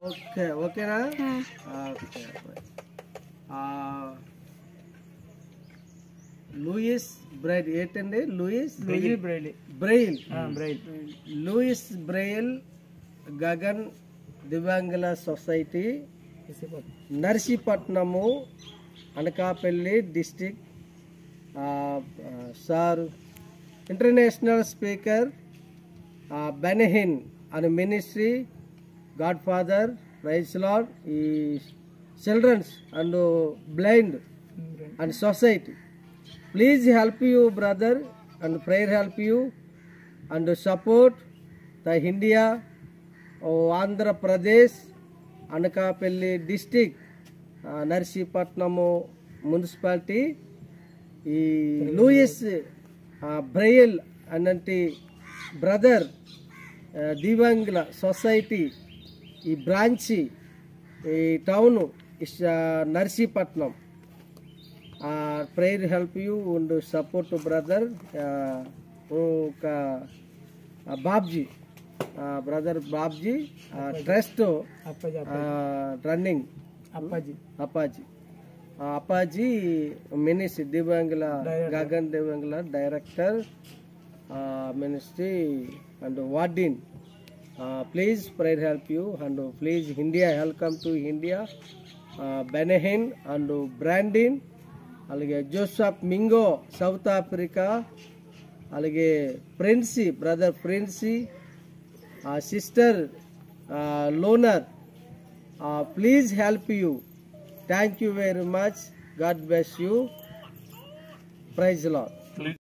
okay ఓకేనా okay Louis Braille ఏంటండి Louis Braille Louis Braille Gagan దివ్యాంగుల society Narsipatnam Anakapalli district sir international speaker Benny Hinn and ministry God father praise Lord ఈ children's and blind and society please help you brother and prayer help you and support the India Andhra Pradesh Anakapalli district Narsipatnam municipality ఈ Louis Braille అనంటి brother దివ్యాంగుల society ఈ branch ఈ town Narsipatnam prayer help you and support brother ఒక Babji brother Babji trust running Appaji ministry దివ్యాంగుల గగన్ దివ్యాంగుల director ministry and warden please prayer help you and please India welcome to India Benny Hinn and Brandon అలాగే Joseph Mingo South Africa అలాగే Princy brother Princy sister లోనర్ please help you thank you very much God bless you praise lord